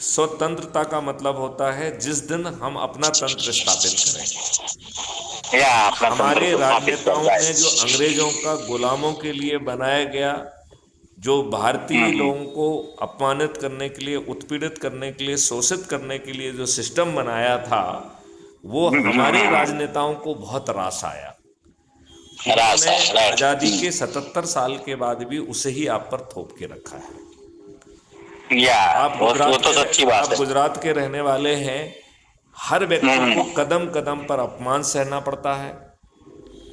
स्वतंत्रता का मतलब होता है जिस दिन हम अपना तंत्र स्थापित करें। या अपना तंत्र हमारे को स्थापित राजनेताओं करता है। ने जो अंग्रेजों का गुलामों के लिए बनाया गया, जो भारतीय हम्म। लोगों को अपमानित करने के लिए, उत्पीड़ित करने के लिए, शोषित करने के लिए जो सिस्टम बनाया था, वो हमारे हम्म। राजनेताओं को बहुत रास आया। रास उन्होंने है, राइट। आज़ादी के 77 साल के बाद भी उसे ही आप पर थोप के रखा है। या वो तो सच्ची बात आप है। गुजरात के रहने वाले हैं। हर व्यक्ति को हम्म। कदम कदम पर अपमान सहना पड़ता है,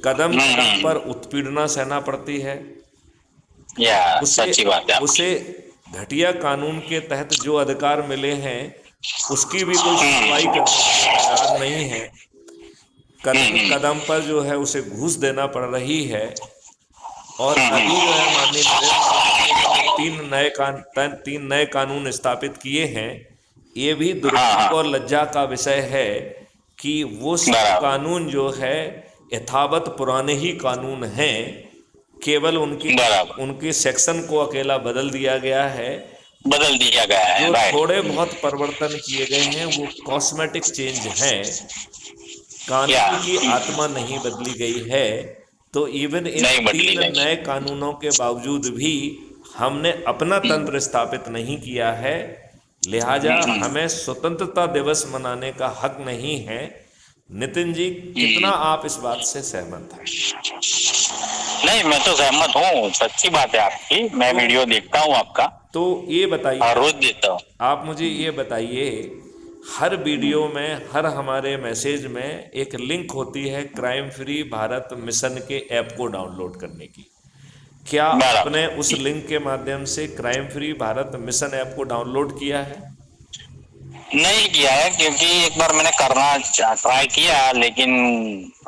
कदम कदम पर हम्म। उत्पीड़ना सहना पड़ती है। या उसे सच्ची बात है उसे आपकी। घटिया कानून के तहत जो अधिकार मिले हैं, उसकी भी कोई सुनवाई हम्म। करने के लिए तैयार नहीं है। कदम हम्म। कदम पर जो है उसे घूस देना पड़ रही है। और अभी जो हम्म। है माननीय नरेंद्र मोदी जी ने जो तीन नए कानून स्थापित किए हैं, ये भी हाँ दुर्भाग्य हाँ। और लज्जा का विषय है कि वो सब बराबर। कानून जो है यथावत पुराने ही कानून हैं। केवल उनकी बराबर। उनके सेक्शन को अकेला बदल दिया गया है। बदल दिया गया है, जो राइट। थोड़े बहुत परिवर्तन किए गए हैं वो कॉस्मेटिक चेंज हैं। या कानून की आत्मा नहीं बदली गई है। तो इवन इन नहीं बदली तीन गई। नए कानूनों के बावजूद भी हमने अपना तंत्र स्थापित नहीं किया है। लिहाजा हमें स्वतंत्रता दिवस मनाने का हक नहीं है। नितिन जी, कितना हम्म। आप इस बात से सहमत हैं? नहीं, मैं तो सहमत हूँ, सच्ची बात है आपकी। मैं तो वीडियो देखता हूँ आपका, तो ये बताइए, और रोज देखता हूँ। आप मुझे ये बताइए, हर वीडियो में, हर हमारे मैसेज में एक लिंक होती है क्राइम फ्री भारत मिशन के ऐप को डाउनलोड करने की। क्या बराबर। आपने उस लिंक के माध्यम से crime free Bharat mission app को डाउनलोड किया है? नहीं किया है, क्योंकि एक बार मैंने करना ट्राई किया, लेकिन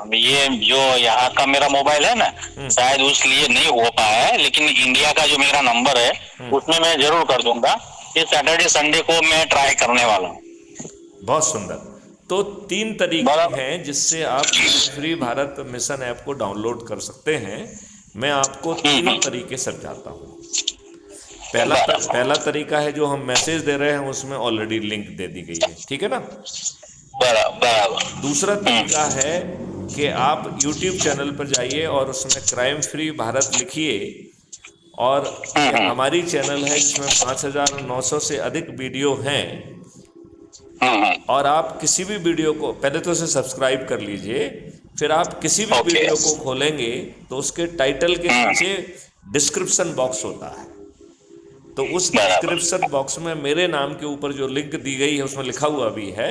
अब ये जो यहाँ का मेरा मोबाइल है ना, शायद उस लिए नहीं हो पाया है। लेकिन इंडिया का जो मेरा नंबर है, उसमें मैं जरूर कर दूंगा। ये सैटरडे संडे को मैं ट्राई करने वाला हूँ। बहुत सुंदर। तो तीन तरीके बराबर। हैं जिससे आप crime free Bharat mission app को डाउनलोड कर सकते हैं। मैं आपको तीनों तरीके समझाता हूँ। बराबर। पहला तरीका है जो हम मैसेज दे रहे हैं उसमें ऑलरेडी लिंक दे दी गई है, ठीक है ना। बराबर। बराबर। दूसरा तरीका है कि आप यूट्यूब चैनल पर जाइए और उसमें क्राइम फ्री भारत लिखिए, और ये हमारी चैनल है जिसमें 5,900 से अधिक वीडियो हैं। और आप किसी भी वीडियो को पहले तो उसे सब्सक्राइब कर लीजिए। फिर आप किसी भी ओके। वीडियो को खोलेंगे तो उसके टाइटल के नीचे डिस्क्रिप्शन बॉक्स होता है। तो उस बराबर। डिस्क्रिप्शन बॉक्स में मेरे नाम के ऊपर जो लिंक दी गई है उसमें लिखा हुआ भी है।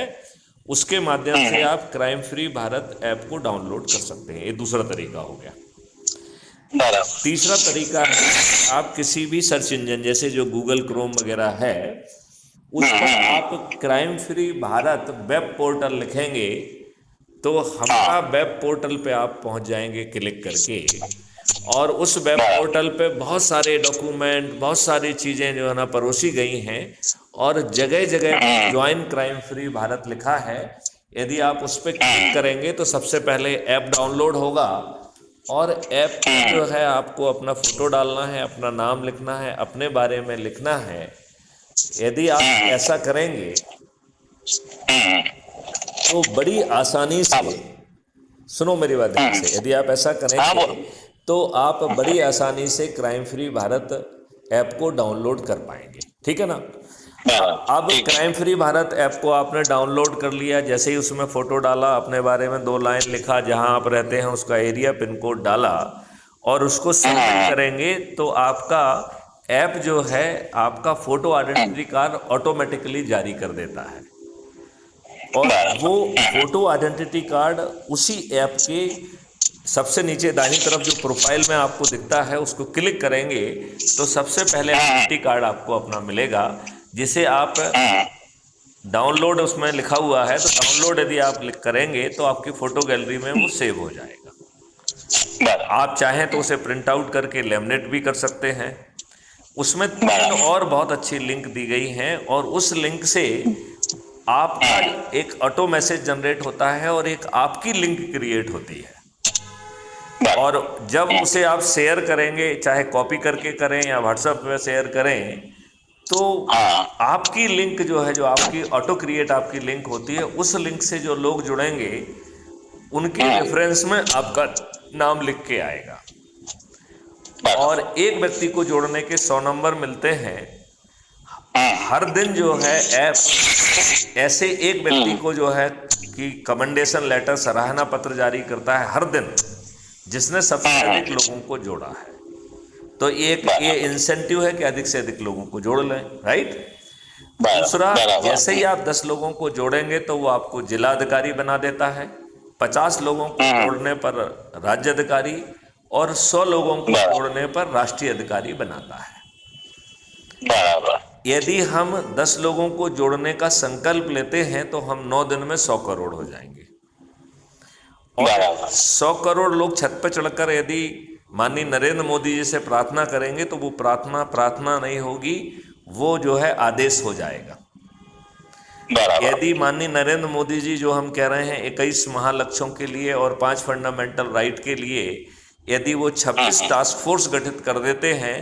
उसके माध्यम से आप क्राइम फ्री भारत ऐप को डाउनलोड कर सकते हैं। ये दूसरा तरीका हो गया। बराबर। तीसरा तरीका है, आप किसी भी सर्च इंजन जैसे जो गूगल क्रोम वगैरह है, उस पर आप crime free Bharat web portal लिखेंगे तो हमारा हाँ। वेब पोर्टल पे आप पहुंच जाएंगे क्लिक करके। और उस वेब बराबर। पोर्टल पे बहुत सारे डॉक्यूमेंट, बहुत सारी चीज़ें जो है ना परोसी गई हैं। और जगह जगह ज्वाइन क्राइम फ्री भारत लिखा है। यदि आप उस पर क्लिक करेंगे तो सबसे पहले ऐप डाउनलोड होगा। और ऐप में जो है आपको अपना फ़ोटो डालना है, अपना नाम लिखना है, अपने बारे में लिखना है। यदि आप ऐसा करेंगे तो बड़ी आसानी हाँ। से, सुनो मेरी बात ध्यान से, यदि आप ऐसा हाँ, करेंगे तो आप बड़ी आसानी से क्राइम फ्री भारत ऐप को डाउनलोड कर पाएंगे, ठीक है ना। बराबर। अब ठीक है। क्राइम फ्री भारत ऐप को आपने डाउनलोड कर लिया, जैसे ही उसमें फ़ोटो डाला, अपने बारे में 2 लाइन लिखा, जहां आप रहते हैं उसका एरिया पिन कोड डाला, और उसको सबमिट करेंगे तो आपका ऐप जो है आपका फ़ोटो आइडेंटिटी कार्ड ऑटोमेटिकली जारी कर देता है। और वो बराबर। फोटो आइडेंटिटी कार्ड उसी ऐप के सबसे नीचे दाहिनी तरफ जो प्रोफाइल में आपको दिखता है उसको क्लिक करेंगे तो सबसे पहले आइडेंटिटी कार्ड आपको अपना मिलेगा, जिसे आप डाउनलोड, उसमें लिखा हुआ है तो डाउनलोड यदि आप क्लिक करेंगे तो आपकी फ़ोटो गैलरी में वो सेव हो जाएगा। बराबर। आप चाहें तो उसे प्रिंट आउट करके लेमिनेट भी कर सकते हैं। उसमें तीन बराबर। और बहुत अच्छी लिंक दी गई हैं, और उस लिंक से आपका एक ऑटो मैसेज जनरेट होता है और एक आपकी लिंक क्रिएट होती है। और जब उसे आप शेयर करेंगे, चाहे कॉपी करके करें या व्हाट्सएप पे शेयर करें, तो आपकी लिंक जो है, जो आपकी ऑटो क्रिएट आपकी लिंक होती है, उस लिंक से जो लोग जुड़ेंगे उनके रेफरेंस में आपका नाम लिख के आएगा। और एक व्यक्ति को जोड़ने के 100 नंबर मिलते हैं। हर दिन जो है ऐप ऐसे एक व्यक्ति को जो है कि कमेंडेशन लेटर, सराहना पत्र जारी करता है हर दिन, जिसने सबसे अधिक लोगों को जोड़ा है। तो ये इंसेंटिव है कि अधिक से अधिक लोगों को जोड़ लें, राइट। दूसरा, जैसे ही आप 10 लोगों को जोड़ेंगे तो वो आपको जिला अधिकारी बना देता है, 50 लोगों को जोड़ने पर राज्य अधिकारी, और 100 लोगों को जोड़ने पर राष्ट्रीय अधिकारी बनाता है। यदि हम 10 लोगों को जोड़ने का संकल्प लेते हैं तो हम 9 दिन में 100 करोड़ हो जाएंगे। और 100 करोड़ लोग छत पर चढ़कर यदि माननीय नरेंद्र मोदी जी से प्रार्थना करेंगे तो वो प्रार्थना नहीं होगी, वो जो है आदेश हो जाएगा। यदि माननीय नरेंद्र मोदी जी, जो हम कह रहे हैं 21 महालक्ष्यों के लिए और 5 फंडामेंटल राइट के लिए, यदि वो 26 टास्क फोर्स गठित कर देते हैं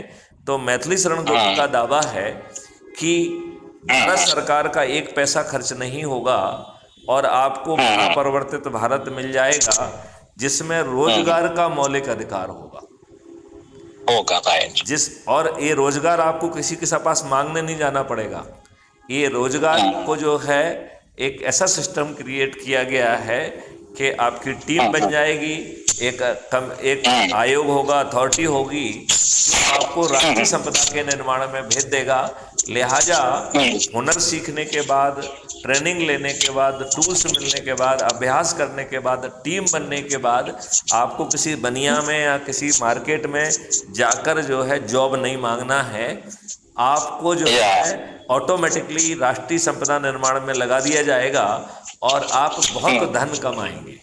तो मैथिली शरण गुप्ता का दावा है कि भारत सरकार का 1 पैसा खर्च नहीं होगा और आपको परिवर्तित भारत मिल जाएगा, जिसमें रोजगार का मौलिक अधिकार होगा। और ये रोजगार आपको किसी के पास मांगने नहीं जाना पड़ेगा। ये रोजगार को जो है एक ऐसा सिस्टम क्रिएट किया गया है कि आपकी टीम बन जाएगी, एक आयोग होगा, अथॉरिटी होगी, जो आपको राष्ट्रीय संपदा के निर्माण में भेज देगा। लिहाजा हुनर सीखने के बाद, ट्रेनिंग लेने के बाद, टूल्स मिलने के बाद, अभ्यास करने के बाद, टीम बनने के बाद आपको किसी बनिया में या किसी मार्केट में जाकर जो है जॉब नहीं मांगना है। आपको जो है ऑटोमेटिकली राष्ट्रीय संपदा निर्माण में लगा दिया जाएगा और आप बहुत धन कमाएंगे।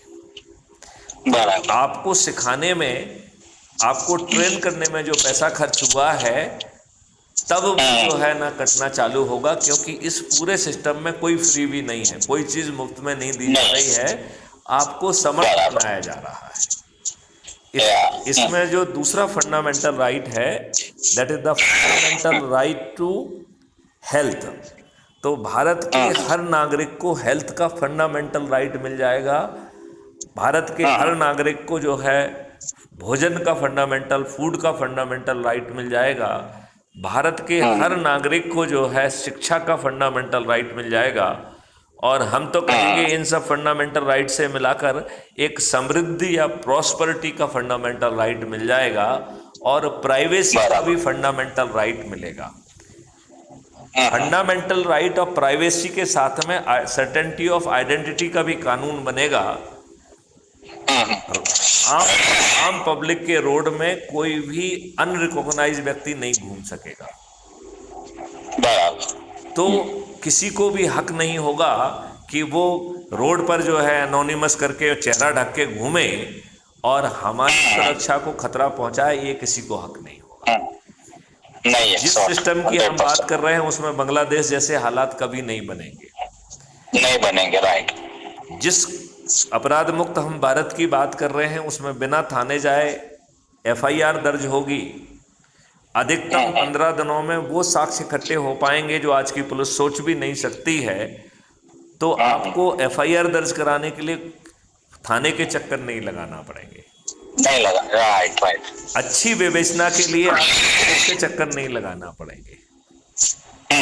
आपको सिखाने में, आपको ट्रेन करने में जो पैसा खर्च हुआ है, तब जो है ना कटना चालू होगा, क्योंकि इस पूरे सिस्टम में कोई फ्री भी नहीं है, कोई चीज मुफ्त में नहीं दी जा रही है, आपको समर्थ बनाया जा रहा है। इसमें जो दूसरा फंडामेंटल राइट है, that is the fundamental right to health. तो भारत के हर नागरिक को हेल्थ का फंडामेंटल राइट मिल जाएगा। भारत के हर नागरिक को जो है भोजन का फंडामेंटल, फूड का फंडामेंटल राइट मिल जाएगा। भारत के हर नागरिक को जो है शिक्षा का फंडामेंटल राइट मिल जाएगा। और हम तो कहेंगे इन सब फंडामेंटल राइट से मिलाकर एक समृद्धि या प्रॉस्पेरिटी का फंडामेंटल राइट मिल जाएगा, और प्राइवेसी का भी फंडामेंटल राइट मिलेगा। फंडामेंटल राइट और प्राइवेसी के साथ में सर्टेनिटी ऑफ आइडेंटिटी का भी कानून बनेगा। आम पब्लिक के रोड में कोई भी अनरिकॉग्नाइज व्यक्ति नहीं घूम सकेगा। तो किसी को भी हक नहीं होगा कि वो रोड पर जो है एनोनिमस करके चेहरा ढक के घूमे और हमारी सुरक्षा को खतरा पहुंचाए, ये किसी को हक नहीं होगा। जिस सिस्टम की हम बात कर रहे हैं उसमें बांग्लादेश जैसे हालात कभी नहीं बनेंगे, राइट। जिस अपराध मुक्त हम भारत की बात कर रहे हैं उसमें बिना थाने जाए FIR दर्ज होगी। अधिकतम 15 दिनों में वो साक्ष्य इकट्ठे हो पाएंगे जो आज की पुलिस सोच भी नहीं सकती है। तो आपको FIR दर्ज कराने के लिए थाने के चक्कर नहीं लगाना पड़ेंगे, राइट। अच्छी विवेचना के लिए आपको चक्कर नहीं लगाना पड़ेंगे,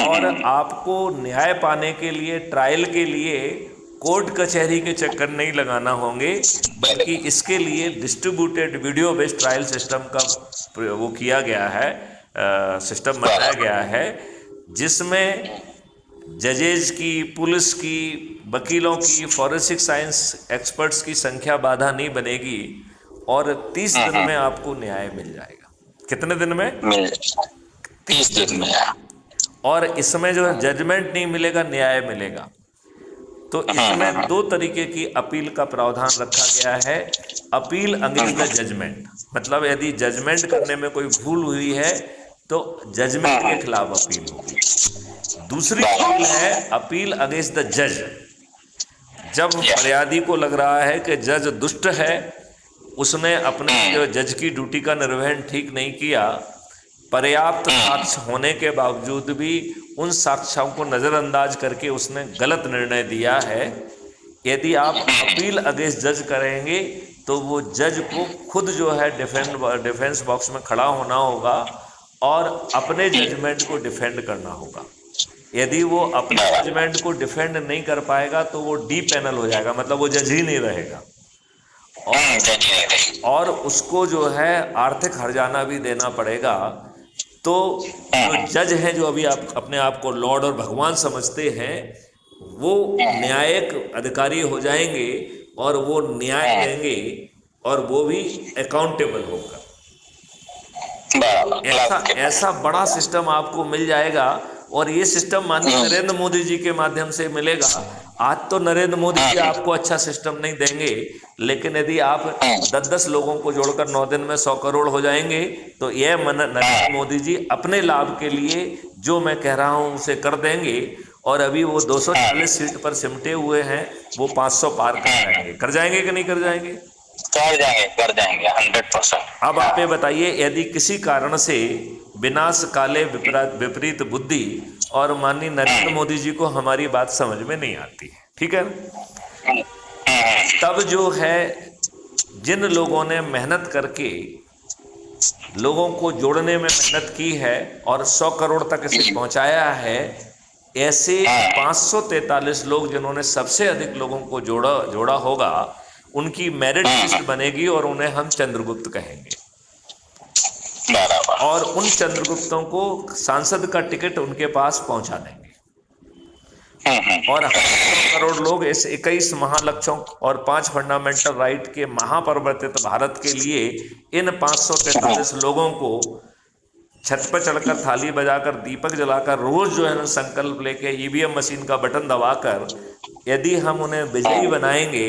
और आपको न्याय पाने के लिए, ट्रायल के लिए कोर्ट कचहरी के चक्कर नहीं लगाना होंगे, बल्कि इसके लिए distributed video based trial system का वो किया गया है, सिस्टम बनाया गया है, जिसमें जजेज की, पुलिस की, वकीलों की, फॉरेंसिक साइंस एक्सपर्ट्स की संख्या बाधा नहीं बनेगी, और 30 दिन में आपको न्याय मिल जाएगा। कितने दिन में? 30 दिन में। और इसमें जो जजमेंट नहीं मिलेगा, न्याय मिलेगा। तो इसमें 2 तरीके की अपील का प्रावधान रखा गया है। अपील अगेंस्ट द जजमेंट, मतलब यदि जजमेंट करने में कोई भूल हुई है तो जजमेंट के खिलाफ अपील होगी। दूसरी अपील है अपील अगेंस्ट द जज। जब फरियादी को लग रहा है कि जज दुष्ट है, उसने अपने जो जज की ड्यूटी का निर्वहन ठीक नहीं किया, पर्याप्त साक्ष्य होने के बावजूद भी उन साक्ष्यों को नजरअंदाज करके उसने गलत निर्णय दिया है। यदि आप अपील अगेंस्ट जज करेंगे तो वो जज को खुद जो है डिफेंस बॉक्स में खड़ा होना होगा और अपने जजमेंट को डिफेंड करना होगा। यदि वो अपने जजमेंट को डिफेंड नहीं कर पाएगा तो वो डी पैनल हो जाएगा, मतलब वो जज ही नहीं रहेगा और उसको जो है आर्थिक हर्जाना भी देना पड़ेगा। तो जो जज हैं, जो अभी आप अपने आप को लॉर्ड और भगवान समझते हैं, वो न्यायिक अधिकारी हो जाएंगे और वो न्याय देंगे और वो भी अकाउंटेबल होगा। ऐसा बड़ा सिस्टम आपको मिल जाएगा और ये सिस्टम माननीय नरेंद्र मोदी जी के माध्यम से मिलेगा। आज तो नरेंद्र मोदी जी आपको अच्छा सिस्टम नहीं देंगे, लेकिन यदि आप 10-10 लोगों को जोड़कर 9 दिन में 100 करोड़ हो जाएंगे तो यह नरेंद्र मोदी जी अपने लाभ के लिए जो मैं कह रहा हूं उसे कर देंगे। और अभी वो 240 सीट पर सिमटे हुए हैं, वो 500 पार कर जाएंगे कि नहीं कर जाएंगे? कर जाएंगे 100%। अब आप ये बताइए, यदि किसी कारण से विनाश काले विपरीत बुद्धि और माननीय नरेंद्र मोदी जी को हमारी बात समझ में नहीं आती है, ठीक है, तब जो है जिन लोगों ने मेहनत करके लोगों को जोड़ने में मेहनत की है और 100 करोड़ तक इसे पहुंचाया है, ऐसे 543 लोग जिन्होंने सबसे अधिक लोगों को जोड़ा होगा, उनकी मेरिट लिस्ट बनेगी और उन्हें हम चंद्रगुप्त कहेंगे और उन चंद्रगुप्तों को सांसद का टिकट उनके पास पहुंचा देंगे और 100 करोड़ लोग इस 21 महालक्ष्यों और 5 फंडामेंटल राइट के महापरिवर्तित भारत के लिए इन 543 लोगों को छत पर चढ़कर थाली बजाकर दीपक जलाकर रोज जो है संकल्प लेके ईवीएम मशीन का बटन दबाकर यदि हम उन्हें विजयी बनाएंगे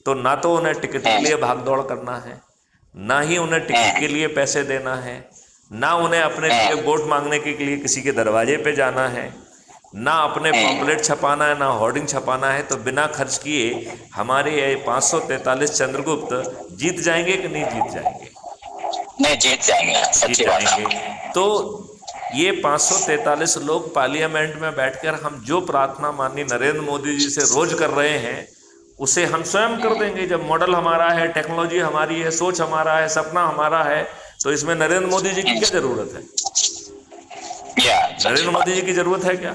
तो ना तो उन्हें टिकट के लिए भागदौड़ करना है, ना ही उन्हें टिकट के लिए पैसे देना है, ना उन्हें अपने लिए वोट मांगने के लिए किसी के दरवाजे पे जाना है, ना अपने पॉम्पलेट छपाना है, ना होर्डिंग छपाना है। तो बिना खर्च किए हमारे ये 543 चंद्रगुप्त जीत जाएंगे कि नहीं जीत जाएंगे? नहीं, जीत जाएंगे, सच्ची बात है। तो ये 543 लोग पार्लियामेंट में बैठकर हम जो प्रार्थना माननीय नरेंद्र मोदी जी से रोज कर रहे हैं उसे हम स्वयं कर देंगे। जब मॉडल हमारा है, टेक्नोलॉजी हमारी है, सोच हमारा है, सपना हमारा है, तो इसमें नरेंद्र मोदी जी की क्या जरूरत है? नरेंद्र मोदी जी की जरूरत है क्या?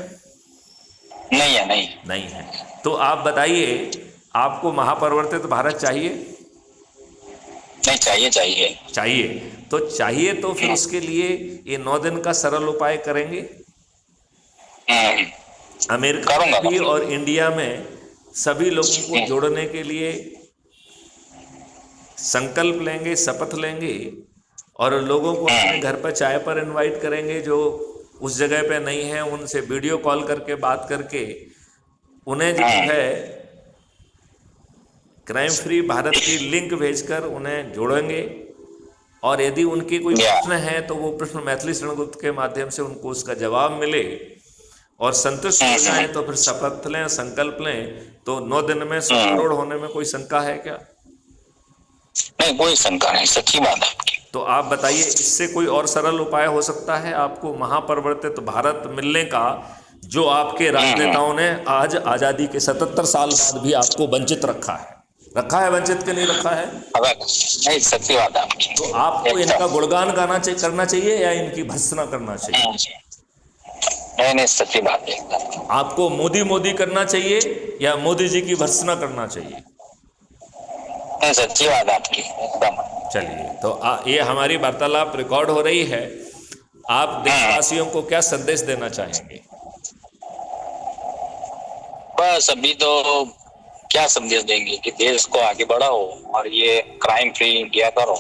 नहीं है, नहीं है। तो आप बताइए, आपको महापरिवर्तित भारत चाहिए? नहीं चाहिए। तो चाहिए तो फिर उसके लिए ये 9 दिन का सरल उपाय करेंगे। अमेरिका में भी और इंडिया में सभी लोगों को जोड़ने के लिए संकल्प लेंगे, शपथ लेंगे और लोगों को अपने घर पर चाय पर इनवाइट करेंगे। जो उस जगह पे नहीं है उनसे वीडियो कॉल करके बात करके उन्हें जो है क्राइम फ्री भारत की लिंक भेजकर उन्हें जोड़ेंगे और यदि उनके कोई प्रश्न है तो वो प्रश्न मैथिली शरणगुप्त के माध्यम से उनको उसका जवाब मिले और संतुष्ट हो जाए तो फिर शपथ लें, संकल्प लें। तो 9 दिन में 100 करोड़ होने में कोई शंका है क्या? नहीं, कोई शंका नहीं, सच्ची बात है। तो आप बताइए, इससे कोई और सरल उपाय हो सकता है आपको महापरिवर्तित भारत मिलने का, जो आपके राजनेताओं ने आज आजादी के 77 साल बाद भी आपको वंचित रखा है वंचित के नहीं रखा है? नहीं, सच्ची बात है। तो आपको इनका गुणगान करना चाहिए या इनकी भर्त्सना करना चाहिए? नहीं, सच्ची बात है। आपको मोदी करना चाहिए या मोदी जी की भर्त्सना करना चाहिए? नहीं, सच्ची बात आपकी एकदम। चलिए, तो ये हमारी वार्तालाप रिकॉर्ड हो रही है। आप देशवासियों को क्या संदेश देना चाहेंगे? बस अभी तो क्या संदेश देंगे कि देश को आगे बढ़ाओ और ये क्राइम फ्री इंडिया करो।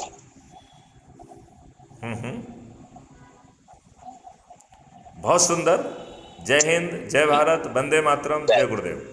बहुत सुंदर। जय हिंद, जय भारत, वंदे मातरम, जय गुरुदेव।